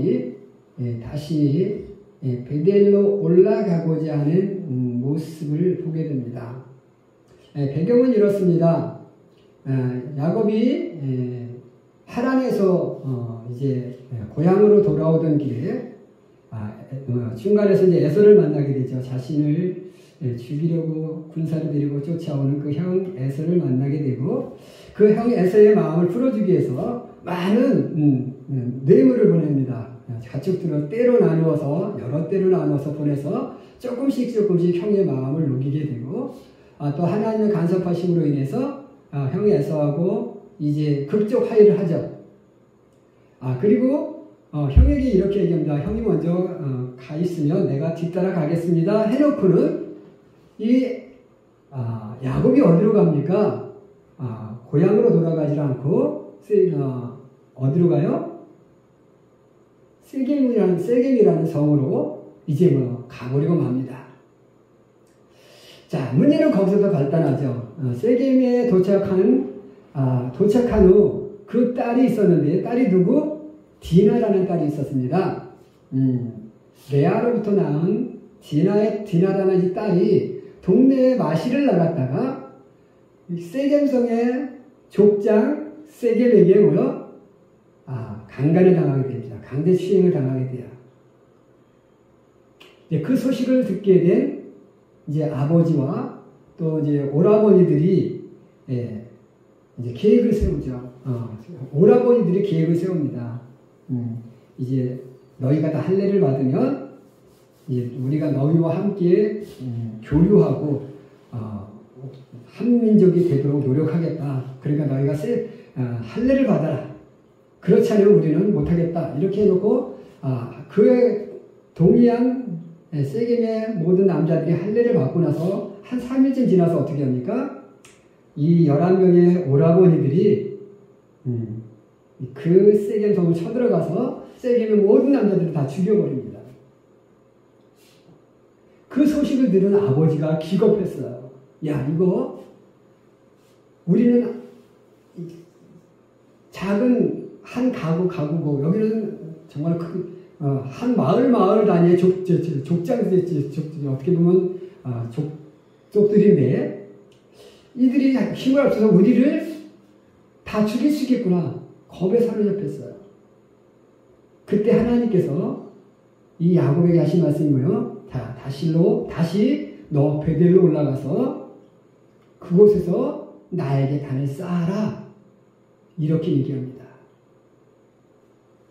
야곱이 다시 베델로 올라가고자 하는 모습을 보게 됩니다. 배경은 이렇습니다. 야곱이 하란에서 이제 고향으로 돌아오던 길에 중간에서 이제 에서를 만나게 되죠. 자신을 죽이려고 군사를 데리고 쫓아오는 그 형 에서를 만나게 되고, 그 형 에서의 마음을 풀어주기 위해서 많은 뇌물을 보냅니다. 가축들을 때로 나누어서, 여러 때로 나누어서 보내서 조금씩 형의 마음을 녹이게 되고, 또 하나님의 간섭하심으로 인해서 형 에서하고 이제 극적 화해를 하죠. 그리고 형에게 이렇게 얘기합니다. 형이 먼저 가 있으면 내가 뒤따라 가겠습니다. 해놓고는 야곱이 어디로 갑니까? 고향으로 돌아가지 않고 어디로 가요? 세겜이라는 성으로 이제 가버리고 맙니다. 자, 문제는 거기서도 발단하죠. 세겜에 도착한 후 그 딸이 있었는데, 딸이 누구? 디나라는 딸이 있었습니다. 레아로부터 낳은 디나라는 이 딸이 동네에 마실을 나갔다가 세겜성의 족장 세겜에게 강간을 당하게 됩니다. 강제 추행을 당하게 돼요. 그 소식을 듣게 된 이제 아버지와 또 이제 오라버니들이 이제 계획을 세우죠. 오라버니들이 계획을 세웁니다. 이제 너희가 다 할례를 받으면 이제 우리가 너희와 함께 교류하고 한 민족이 되도록 노력하겠다. 그러니까 너희가 할례를 받아라. 그렇지 않으면 우리는 못하겠다. 이렇게 해놓고 그에 동의한 세겜의 모든 남자들이 할례를 받고 나서 한 3일쯤 지나서 어떻게 합니까? 이 11명의 오라버니들이 그 세겜 성을 쳐들어가서 세겜의 모든 남자들을 다 죽여버립니다. 그 소식을 들은 아버지가 기겁했어요. 야, 이거 우리는 작은 한 가구고 여기는 정말 한 마을 단위의 어떻게 보면 족들인데, 이들이 힘을 합쳐서 우리를 다 죽일 수 있겠구나. 겁에 사로잡혔어요. 그때 하나님께서 이 야곱에게 하신 말씀이 뭐예요? 다시 너 베델로 올라가서 그곳에서 나에게 단을 쌓아라. 이렇게 얘기합니다.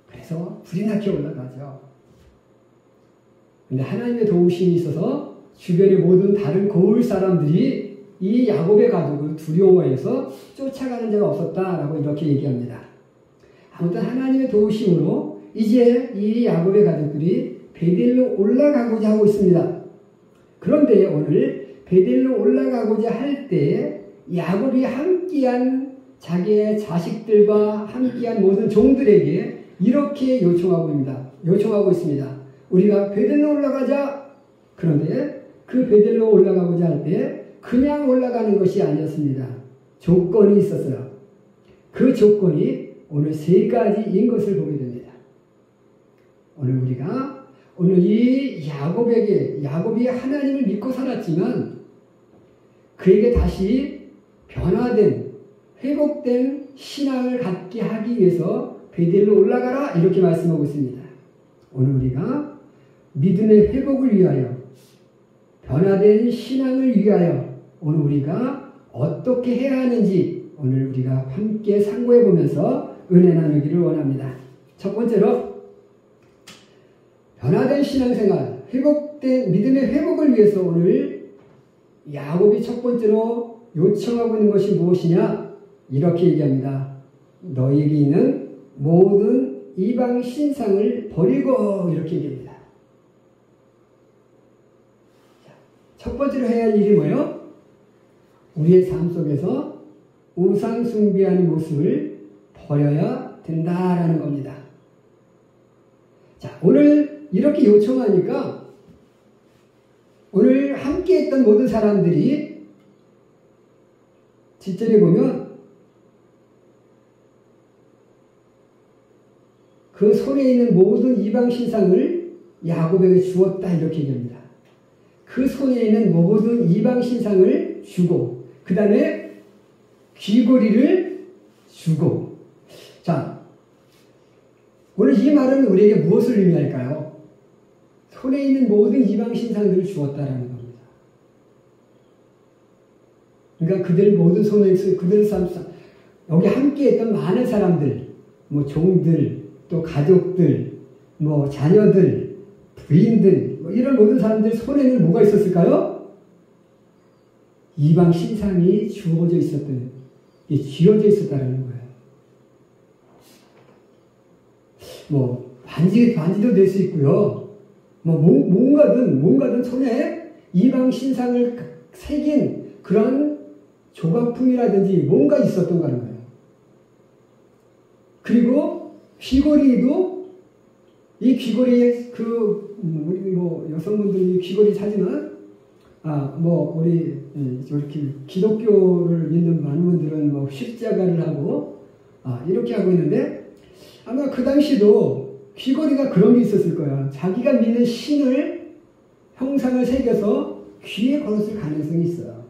그래서 불이 나게 올라가죠. 근데 하나님의 도우심이 있어서 주변의 모든 다른 고을 사람들이 이 야곱의 가족을 두려워해서 쫓아가는 자가 없었다라고 이렇게 얘기합니다. 아무튼 하나님의 도우심으로 이제 이 야곱의 가족들이 베델로 올라가고자 하고 있습니다. 그런데 오늘 베델로 올라가고자 할 때 야곱이 함께한 자기의 자식들과 함께한 모든 종들에게 이렇게 요청하고 있습니다. 우리가 베델로 올라가자. 그런데 그 베델로 올라가고자 할 때 그냥 올라가는 것이 아니었습니다. 조건이 있었어요. 그 조건이 오늘 3가지인 것을 보게 됩니다. 오늘 이 야곱이 하나님을 믿고 살았지만 그에게 다시 변화된, 회복된 신앙을 갖게 하기 위해서 베델로 올라가라. 이렇게 말씀하고 있습니다. 오늘 우리가 믿음의 회복을 위하여, 변화된 신앙을 위하여 오늘 우리가 어떻게 해야 하는지 오늘 우리가 함께 상고해 보면서 은혜 나누기를 원합니다. 첫 번째로 변화된 신앙생활, 회복된 믿음의 회복을 위해서 오늘 야곱이 첫 번째로 요청하고 있는 것이 무엇이냐? 이렇게 얘기합니다. 너희에게 있는 모든 이방 신상을 버리고, 이렇게 얘기합니다. 첫 번째로 해야 할 일이 뭐예요? 우리의 삶 속에서 우상 숭배하는 모습을 버려야 된다라는 겁니다. 자, 오늘 이렇게 요청하니까 오늘 함께 했던 모든 사람들이 뒷절에 보면 그 그 손에 있는 모든 이방 신상을 야곱에게 주었다 이렇게 얘기합니다. 그 손에 있는 모든 이방 신상을 주고 그 다음에 귀고리를 주고. 자, 오늘 이 말은 우리에게 무엇을 의미할까요? 손에 있는 모든 이방 신상들을 주었다라는 겁니다. 그러니까 그들 모든 손에 그들 여기 함께했던 많은 사람들, 뭐 종들, 또 가족들, 뭐 자녀들, 부인들, 뭐 이런 모든 사람들 손에는 뭐가 있었을까요? 이방 신상이 주어져 있었던, 쥐어져 있었다는 거예요. 뭐 반지도 될 수 있고요. 뭐 뭔가든 손에 이방 신상을 새긴 그런 조각품이라든지 뭔가 있었던 거예요. 그리고 귀걸이도 이 귀걸이에 우리 뭐 여성분들이 귀걸이 사진은 우리 이렇게 기독교를 믿는 많은 분들은 뭐 십자가를 하고 이렇게 하고 있는데 아마 그 당시도 귀걸이가 그런 게 있었을 거야. 자기가 믿는 신을 형상을 새겨서 귀에 걸었을 가능성이 있어요.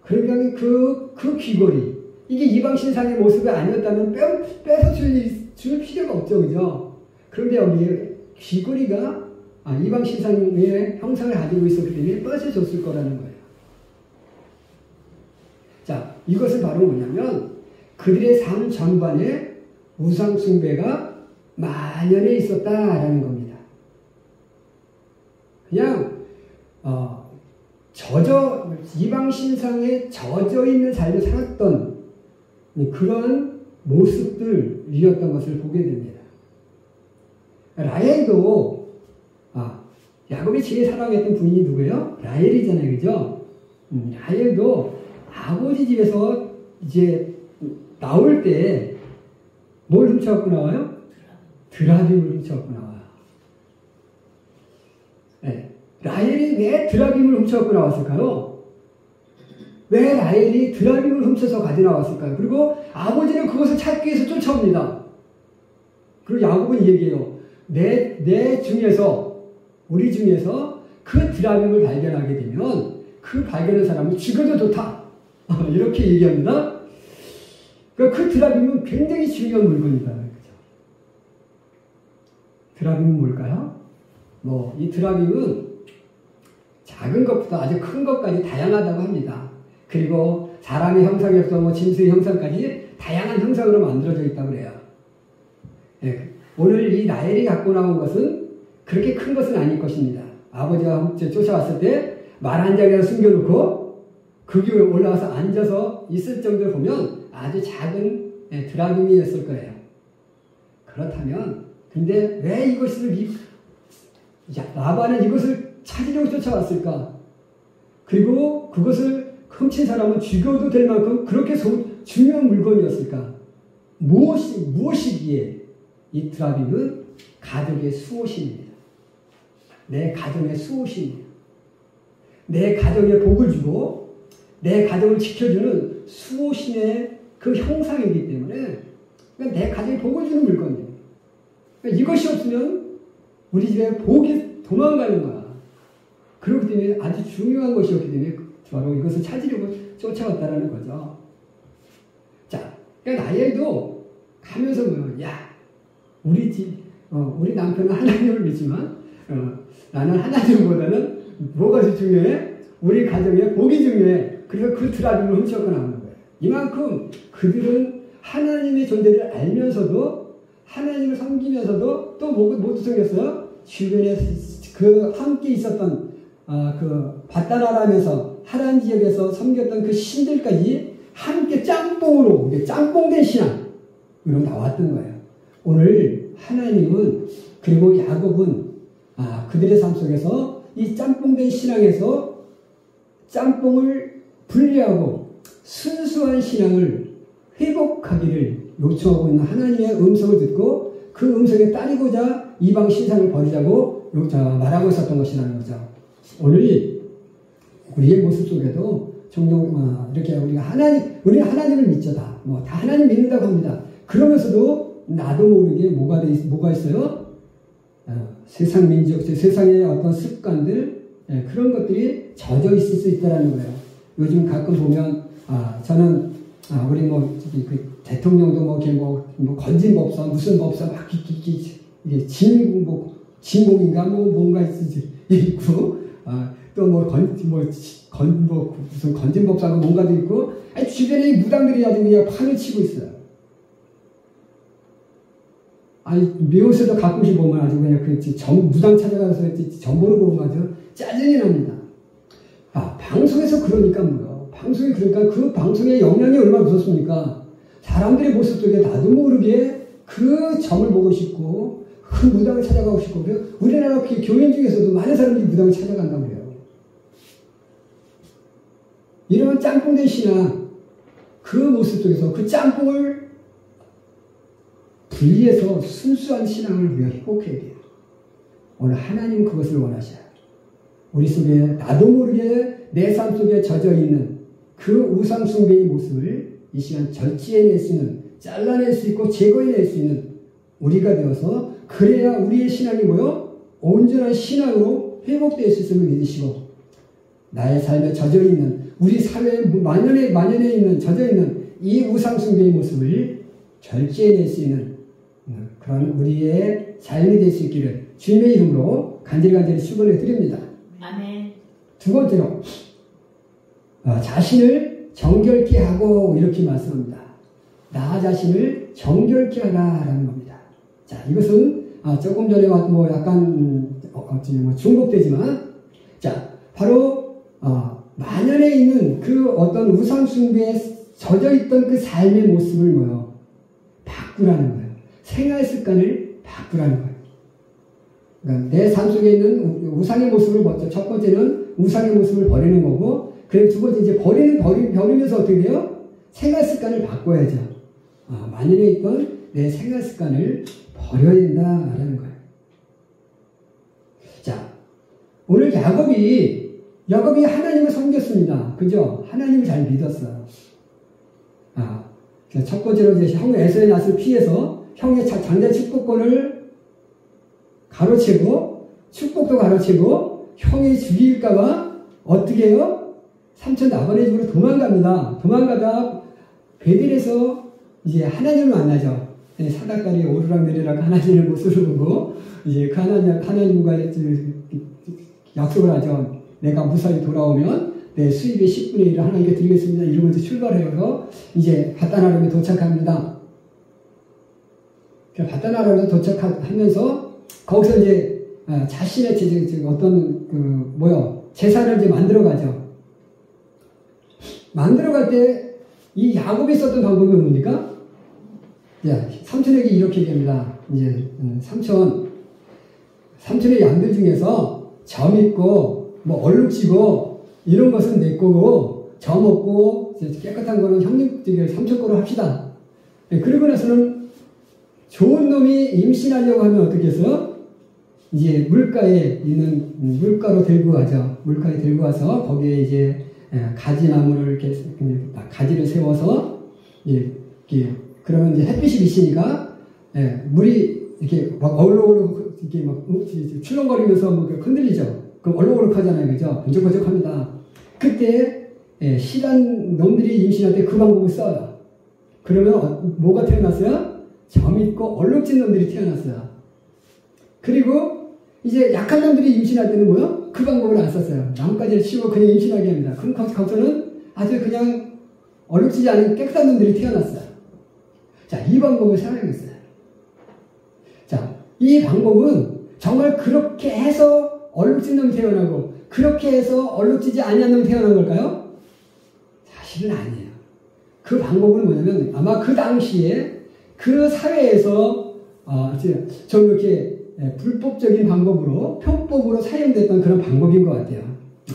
그러니까 그 귀걸이 이게 이방 신상의 모습이 아니었다면 빼서 줄 필요가 없죠, 그죠? 그런데 여기에 귀걸이가 이방 신상의 형상을 가지고 있었기 때문에 뺏어줬을 거라는 거예요. 자, 이것은 바로 뭐냐면 그들의 삶 전반에 우상 숭배가 만연해 있었다라는 겁니다. 그냥 이방 신상에 젖어 있는 삶을 살았던 그런 모습들이었던 것을 보게 됩니다. 라헬도 야곱이 제일 사랑했던 부인이 누구예요? 라헬이잖아요, 그죠? 라헬도 아버지 집에서 이제 나올 때 뭘 훔쳐갖고 나와요? 드라빔을 훔쳐갖고 나와요. 네. 라헬이 왜 드라빔을 훔쳐갖고 나왔을까요? 왜 라헬이 드라빔을 훔쳐서 가져 나왔을까요? 그리고 아버지는 그것을 찾기 위해서 쫓아옵니다. 그리고 야곱은 얘기해요. 우리 중에서 그 드라빔을 발견하게 되면 그 발견한 사람은 죽여도 좋다. 이렇게 얘기합니다. 그 드라빔은 굉장히 중요한 물건이다. 그렇죠? 드라빔은 뭘까요? 이 드라빔은 작은 것부터 아주 큰 것까지 다양하다고 합니다. 그리고 사람의 형상에서 짐승의 형상까지 다양한 형상으로 만들어져 있다고 그래요. 네. 오늘 이 라헬이 갖고 나온 것은 그렇게 큰 것은 아닐 것입니다. 아버지가 쫓아왔을 때 말 한 장에서 숨겨놓고 그 위에 올라와서 앉아서 있을 정도를 보면 아주 작은 드라빔이었을 거예요. 그렇다면 근데 왜 라반은 이것을 찾으려고 쫓아왔을까? 그리고 그것을 훔친 사람은 죽여도 될 만큼 그렇게 중요한 물건이었을까? 무엇이기에 이 드라빔은 가족의 수호신입니다. 내 가정의 수호신입니다. 내 가정에 복을 주고 내 가정을 지켜주는 수호신의 그 형상이기 때문에 그러니까 내 가정에 복을 주는 물건이에요. 그러니까 이것이 없으면 우리 집에 복이 도망가는 거야. 그렇기 때문에 아주 중요한 것이었기 때문에 바로 이것을 찾으려고 쫓아왔다라는 거죠. 자, 그러니까 라헬도 가면서 우리 남편은 하나님을 믿지만 나는 하나님보다는 뭐가 더 중요해? 우리 가정에 복이 중요해. 그래서 그 드라빔을 훔쳐서 나오는 거예요. 이만큼 그들은 하나님의 존재를 알면서도 하나님을 섬기면서도 또 뭐도 생겼어요? 주변에 그 함께 있었던 그 바다나라면서 하란 지역에서 섬겼던 그 신들까지 함께 짬뽕된 신앙으로 나왔던 거예요. 오늘 하나님은 그리고 야곱은 그들의 삶 속에서 이 짬뽕된 신앙에서 짬뽕을 분리하고 순수한 신앙을 회복하기를 요청하고 있는 하나님의 음성을 듣고 그 음성에 따르고자 이방 신상을 버리자고 말하고 있었던 것이라는 거죠. 오늘 우리의 모습 속에도 종종 이렇게 우리는 하나님을 믿죠. 다 하나님 믿는다고 합니다. 그러면서도 나도 모르게 뭐가 있어요? 세상 민족, 세상의 어떤 습관들, 그런 것들이 젖어 있을 수 있다는 거예요. 요즘 가끔 보면, 저는, 우리 그 대통령도 건진 법사, 무슨 법사, 막, 이게 진공인가, 뭔가 있고, 또 무슨 건진 법사가 뭔가도 있고, 주변에 이 무당들이 아주 그냥 판을 치고 있어요. 묘소도 가끔씩 보면 아주 그냥 무당 찾아가서 정보를 보면 아주 짜증이 납니다. 방송에서 그러니까 뭐요? 방송이 그러니까 그 방송의 영향이 얼마나 무섭습니까? 사람들의 모습 속에 나도 모르게 그 점을 보고 싶고, 그 무당을 찾아가고 싶고, 우리나라 교인 중에서도 많은 사람들이 무당을 찾아간다고 해요. 이런 짬뽕된 신앙, 그 모습 속에서 그 짬뽕을 분리해서 순수한 신앙을 우리가 회복해야 돼요. 오늘 하나님 그것을 원하셔요. 우리 속에 나도 모르게 내 삶 속에 젖어 있는 그 우상숭배의 모습을 이 시간 절제해낼 수 있는, 잘라낼 수 있고 제거해낼 수 있는 우리가 되어서, 그래야 우리의 신앙이 온전한 신앙으로 회복될 수 있음을 믿으시고, 나의 삶에 젖어 있는, 우리 사회에 만연해 있는, 젖어 있는 이 우상숭배의 모습을 절제해낼 수 있는 그런 우리의 삶이 될 수 있기를 주님의 이름으로 간절히 축원해 드립니다. 아멘. 두 번째로, 자신을 정결케 하고, 이렇게 말씀합니다. 나 자신을 정결케 하라라는 겁니다. 자, 이것은 조금 전에 약간 중복되지만, 자, 바로 만연해 있는 그 어떤 우상숭배에 젖어 있던 그 삶의 모습을 바꾸라는 거예요. 생활 습관을 바꾸라는 거예요. 그러니까 내 삶 속에 있는 우상의 모습을 먼저, 첫 번째는 우상의 모습을 버리는 거고, 그리고 두 번째 이제 버리면서 어떻게 돼요? 생활 습관을 바꿔야죠. 만연해 있던 내 생활 습관을 버려야 된다라는 거예요. 자, 오늘 야곱이 하나님을 섬겼습니다. 그죠? 하나님을 잘 믿었어요. 첫 번째로 이제 형 에서의 낯을 피해서 형의 장자 축복권을 가로채고, 축복도 가로채고, 형이 죽일까봐 어떻게 해요? 삼촌 나번의 집으로 도망갑니다. 도망가다 베델에서 이제 하나님을 만나죠. 사닥다리 오르락내리락 하나님의 모습을 보고, 이제 그 하나님과 약속을 하죠. 내가 무사히 돌아오면 내 수입의 10분의 1을 하나님께 드리겠습니다. 이러면서 출발해서 이제 바다나름에 도착합니다. 바다나름에 도착하면서 거기서 이제 자신의 어떤 제사를 이제 만들어가죠. 만들어갈 때 이 야곱이 썼던 방법이 뭡니까? 삼촌에게 이렇게 얘기합니다. 이제 삼촌의 양들 중에서 점 있고 얼룩지고 이런 것은 내 거고, 점 없고 깨끗한 거는 형님 삼촌 거로 합시다. 그러고 나서는 좋은 놈이 임신하려고 하면 어떻게 해서 이제 물가에 있는 물가로 들고 가죠. 물가에 들고 와서 거기에 이제 가지나무를 이렇게 가지를 세워서 그러면 이제 햇빛이 비치니까 물이 이렇게 막 얼룩얼룩 이렇게 막 출렁거리면서 흔들리죠. 그럼 얼룩얼룩하잖아요, 그죠? 번쩍번쩍합니다. 그때 실한 놈들이 임신할 때 그 방법을 써요. 그러면 뭐가 태어났어요? 점 있고 얼룩진 놈들이 태어났어요. 그리고 이제 약한 놈들이 임신할 때는 그 방법을 안 썼어요. 나뭇가지를 치고 그냥 임신하게 합니다. 그럼 거기서는 아주 그냥 얼룩지지 않은 깨끗한 놈들이 태어났어요. 자, 이 방법을 사용했어요. 자, 이 방법은 정말 그렇게 해서 얼룩진 놈이 태어나고, 그렇게 해서 얼룩지지 아니한 놈이 태어난 걸까요? 사실은 아니에요. 그 방법은 뭐냐면, 아마 그 당시에 그 사회에서 좀 이렇게 불법적인 방법으로, 편법으로 사용됐던 그런 방법인 것 같아요.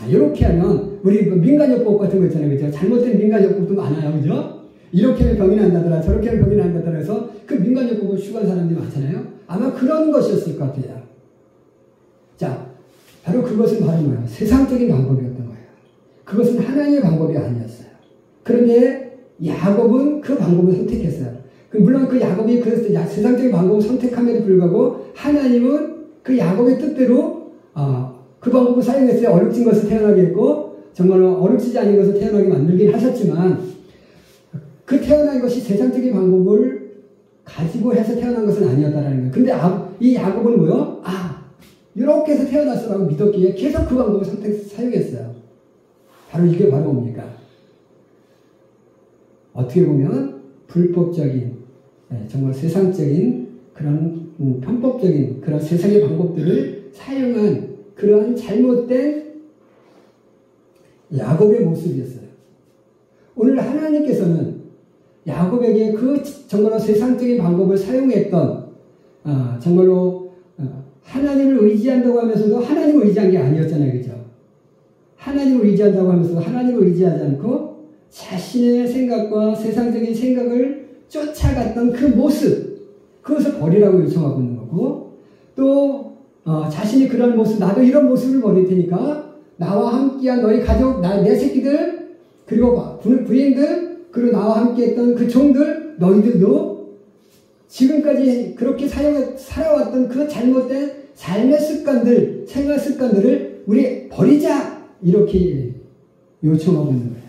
이렇게 하면, 우리 민간요법 같은 거 있잖아요. 그죠? 잘못된 민간요법도 많아요. 그죠? 이렇게 하면 병이 난다더라, 저렇게 하면 병이 난다더라 해서 그 민간요법을 추구한 사람들이 많잖아요. 아마 그런 것이었을 것 같아요. 자, 바로 그것은 바로 뭐예요? 세상적인 방법이었던 거예요. 그것은 하나님의 방법이 아니었어요. 그런데 야곱은 그 방법을 선택했어요. 물론 그 야곱이 그 세상적인 방법을 선택함에도 불구하고 하나님은 그 야곱의 뜻대로 그 방법을 사용했어요. 어렵진 것을 태어나게 했고 정말로 어렵지 않은 것을 태어나게 만들긴 하셨지만 그 태어난 것이 세상적인 방법을 가지고 해서 태어난 것은 아니었다라는 거예요. 근데 이 야곱은 뭐요? 이렇게 해서 태어났어라고 믿었기에 계속 그 방법을 사용했어요. 바로 이게 바로 뭡니까? 어떻게 보면 불법적인, 정말 세상적인 그런 편법적인 그런 세상의 방법들을 사용한 그러한 잘못된 야곱의 모습이었어요. 오늘 하나님께서는 야곱에게 그 정말로 세상적인 방법을 사용했던 정말로 하나님을 의지한다고 하면서도 하나님을 의지한 게 아니었잖아요. 그죠? 하나님을 의지한다고 하면서도 하나님을 의지하지 않고 자신의 생각과 세상적인 생각을 쫓아갔던 그 모습, 그것을 버리라고 요청하고 있는 거고, 또 자신이 그런 모습, 나도 이런 모습을 버릴 테니까 나와 함께한 너희 가족, 내 새끼들, 그리고 부인들, 그리고 나와 함께했던 그 종들, 너희들도 지금까지 그렇게 살아왔던 그 잘못된 삶의 습관들, 생활 습관들을 우리 버리자! 이렇게 요청하고 있는 거예요.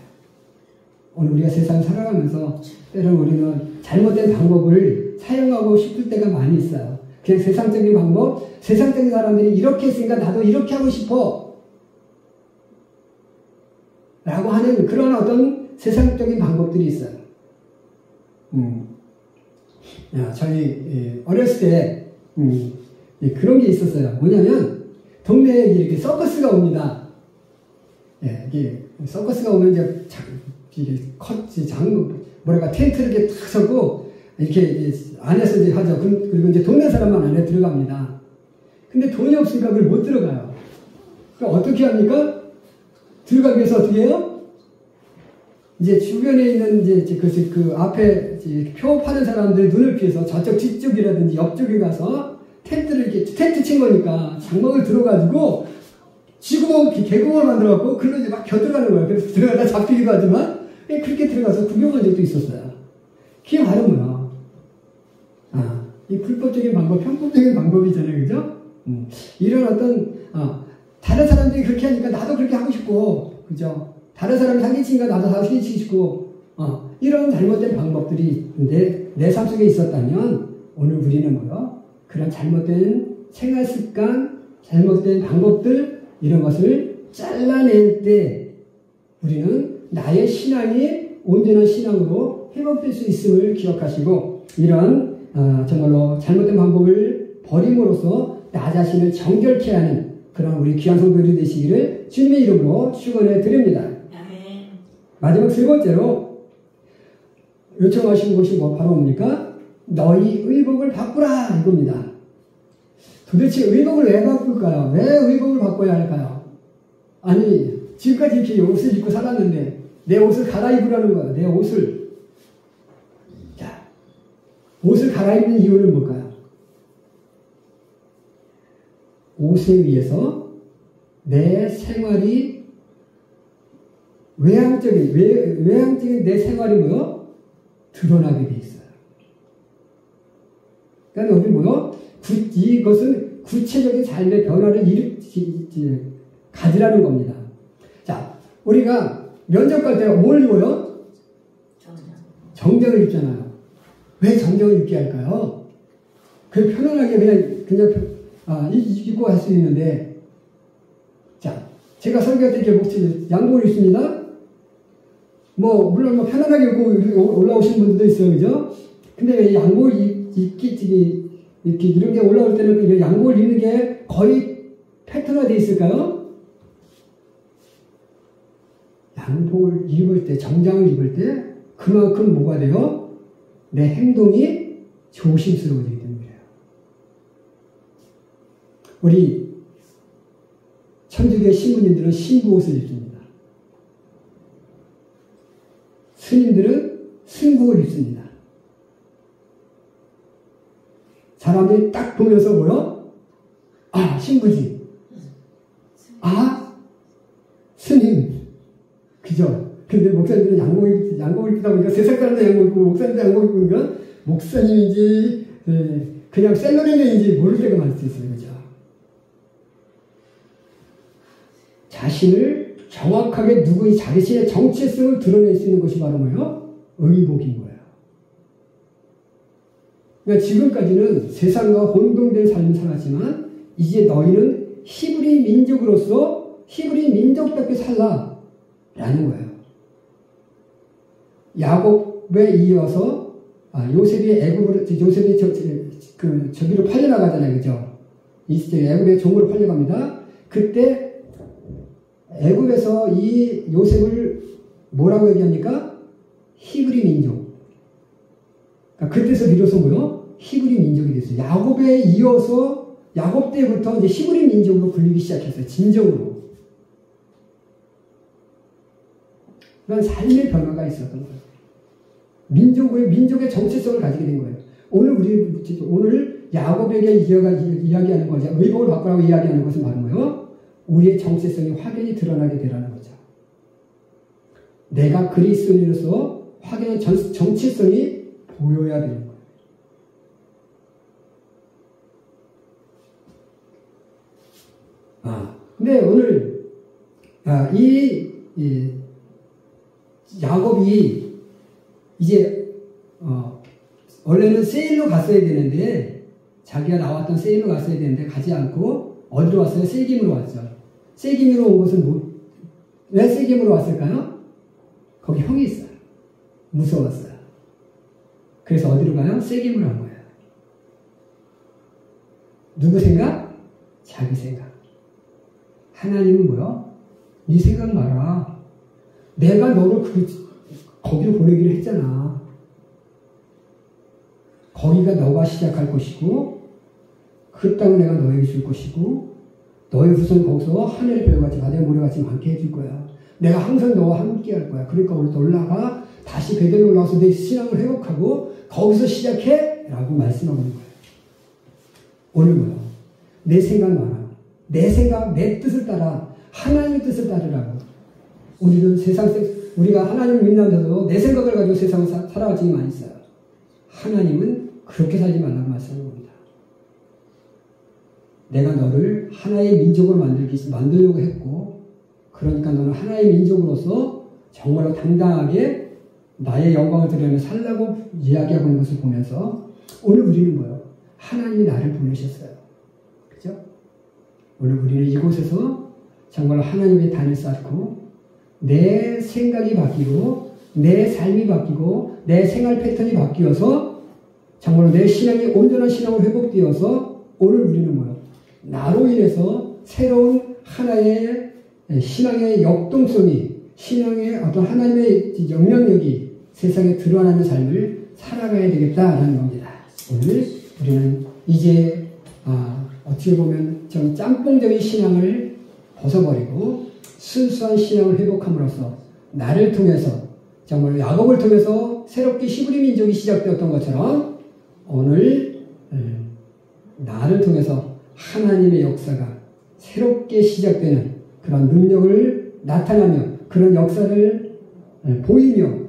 오늘 우리가 세상 살아가면서 때로는 우리는 잘못된 방법을 사용하고 싶을 때가 많이 있어요. 그냥 세상적인 방법, 세상적인 사람들이 이렇게 했으니까 나도 이렇게 하고 싶어 라고 하는 그런 어떤 세상적인 방법들이 있어요. 저희 어렸을 때 그런 게 있었어요. 뭐냐면 동네에 이렇게 서커스가 옵니다. 이게 서커스가 오면 이게 텐트를 이렇게 탁 서고 이렇게 안에서 이제 하죠. 그리고 이제 동네 사람만 안에 들어갑니다. 근데 돈이 없으니까 그걸 못 들어가요. 그러니까 어떻게 합니까? 들어가기 위해서 어떻게 해요? 이제 주변에 있는 그 앞에 표 파는 사람들의 눈을 피해서 저쪽 뒤쪽이라든지 옆쪽에 가서 텐트 친 거니까 장막을 들어가지고 개구멍을 만들어갖고 그걸로 이제 막 겨들어가는 거예요. 그래서 들어가다 잡히기도 하지만 그렇게 들어가서 구경한 적도 있었어요. 그게 바로 뭐야? 이 불법적인 방법, 편법적인 방법이잖아요. 그죠? 이런 어떤 다른 사람들이 그렇게 하니까 나도 그렇게 하고 싶고, 그죠? 다른 사람이 사기치니까 나도 사기치고 싶고, 이런 잘못된 방법들이 내 삶 속에 있었다면 오늘 우리는 뭐요? 그런 잘못된 생활 습관, 잘못된 방법들 이런 것을 잘라낼 때 우리는 나의 신앙이 온전한 신앙으로 회복될 수 있음을 기억하시고 이런 정말로 잘못된 방법을 버림으로써 나 자신을 정결케 하는 그런 우리 귀한 성도들이 되시기를 주님의 이름으로 축원해 드립니다. 마지막 세 번째로 요청하신 것이 바로 뭡니까? 너희 의복을 바꾸라 이겁니다. 도대체 의복을 왜 바꿀까요? 왜 의복을 바꿔야 할까요? 아니 지금까지 이렇게 옷을 입고 살았는데 내 옷을 갈아입으라는 거야. 내 옷을. 자, 옷을 갈아입는 이유는 뭘까요? 옷에 의해서 내 생활이 외향적인 내 생활이 뭐요? 드러나게 돼 있어요. 그러니까 여기 뭐요? 이것은 구체적인 삶의 변화를 가지라는 겁니다. 자, 우리가 면접 갈 때 뭘 입어요? 정장을 입잖아요. 왜 정장을 입게 할까요? 그 편안하게 그냥 입고 할 수 있는데, 자, 제가 설교할 때 이렇게 양복을 입습니다. 물론 편안하게 입고 올라오시는 분들도 있어요, 그죠? 근데 왜 양복을 이렇게 이런 게 올라올 때는 양복을 입는 게 거의 패턴화 되어 있을까요? 양복을 입을 때, 정장을 입을 때 그만큼 뭐가 돼요? 내 행동이 조심스러워지기 때문이에요. 우리 천주교 신부님들은 신부옷을 입습니다. 스님들은 승복을 입습니다. 사람들이 딱 보면서 뭐요? 신부지. 스님. 그죠? 근데 목사님들은 양복을 입다 보니까 세상 사람도 양복 입고 목사님도 양복 입고 그러니까 목사님인지 그냥 셀러리맨인지 모를 때가 많을 수 있어요. 그죠? 자신을 정확하게 누구의 자신의 정체성을 드러낼 수 있는 것이 바로 뭐예요? 의복인 거예요. 그러니까 지금까지는 세상과 혼동된 삶을 살았지만 이제 너희는 히브리 민족으로서 히브리 민족답게 살라 라는 거예요. 야곱에 이어서 요셉이 애굽으로 요셉이 저기로 팔려나가잖아요. 그죠? 애굽의 종으로 팔려갑니다. 그때 애굽에서 이 요셉을 뭐라고 얘기합니까? 히브리 민족. 그러니까 그때서 비로소 뭐요? 히브리 민족이 됐어요. 야곱에 이어서 야곱 때부터 이제 히브리 민족으로 불리기 시작했어요. 진정으로. 그런 삶의 변화가 있었던 거예요. 민족의 정체성을 가지게 된 거예요. 오늘 야곱에게 이야기하는 거죠. 의복을 바꾸라고 이야기하는 것은 바로 뭐예요? 우리의 정체성이 확연히 드러나게 되라는 거죠. 내가 그리스도인으로서 확연한 정체성이 보여야 되는 거예요. 근데 오늘 이 야곱이 이제 원래는 세일로 갔어야 되는데 자기가 나왔던 세일로 갔어야 되는데 가지 않고 어디로 왔어요? 세김으로 왔죠. 세김으로 온 것은 왜 세김으로 왔을까요? 거기 형이 있어요. 무서웠어요. 그래서 어디로 가요? 세김으로 한 거예요. 누구 생각? 자기 생각. 하나님은 뭐요? 네 생각 마라. 내가 너를 거기로 보내기로 했잖아. 거기가 너가 시작할 것이고 그 땅을 내가 너에게 줄 것이고 너의 후손 거기서 하늘의 별같이 바다의 모래같이 많게 해줄 거야. 내가 항상 너와 함께 할 거야. 그러니까 오늘 올라가 다시 베델에 올라와서 내 신앙을 회복하고 거기서 시작해 라고 말씀하고 있는 거예요. 오늘 뭐야? 내 생각 마라. 내 생각, 내 뜻을 따라 하나님의 뜻을 따르라고. 우리는 우리가 하나님을 믿는다면서도 내 생각을 가지고 세상을 살아가지 많이 있어요. 하나님은 그렇게 살지 말라고 말씀하는 겁니다. 내가 너를 하나의 민족으로 만들려고 했고, 그러니까 너는 하나의 민족으로서 정말로 당당하게 나의 영광을 드리며 살라고 이야기하고 있는 것을 보면서 오늘 우리는 뭐예요? 하나님이 나를 보내셨어요. 그죠? 오늘 우리는 이곳에서 정말로 하나님의 단을 쌓고 내 생각이 바뀌고 내 삶이 바뀌고 내 생활 패턴이 바뀌어서 정말로 내 신앙이 온전한 신앙으로 회복되어서 오늘 우리는 뭐예요? 나로 인해서 새로운 하나의 신앙의 역동성이 신앙의 어떤 하나님의 영향력이 세상에 드러나는 삶을 살아가야 되겠다라는 겁니다. 오늘 우리는 이제 어떻게 보면 좀 짬뽕적인 신앙을 벗어버리고 순수한 신앙을 회복함으로써 나를 통해서 정말 야곱을 통해서 새롭게 히브리 민족이 시작되었던 것처럼 오늘 나를 통해서 하나님의 역사가 새롭게 시작되는 그런 능력을 나타나며 그런 역사를 보이며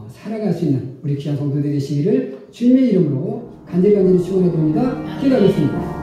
살아갈 수 있는 우리 귀한 성도들 되시기를 주님의 이름으로 간절히 축원해 드립니다. 기도하겠습니다.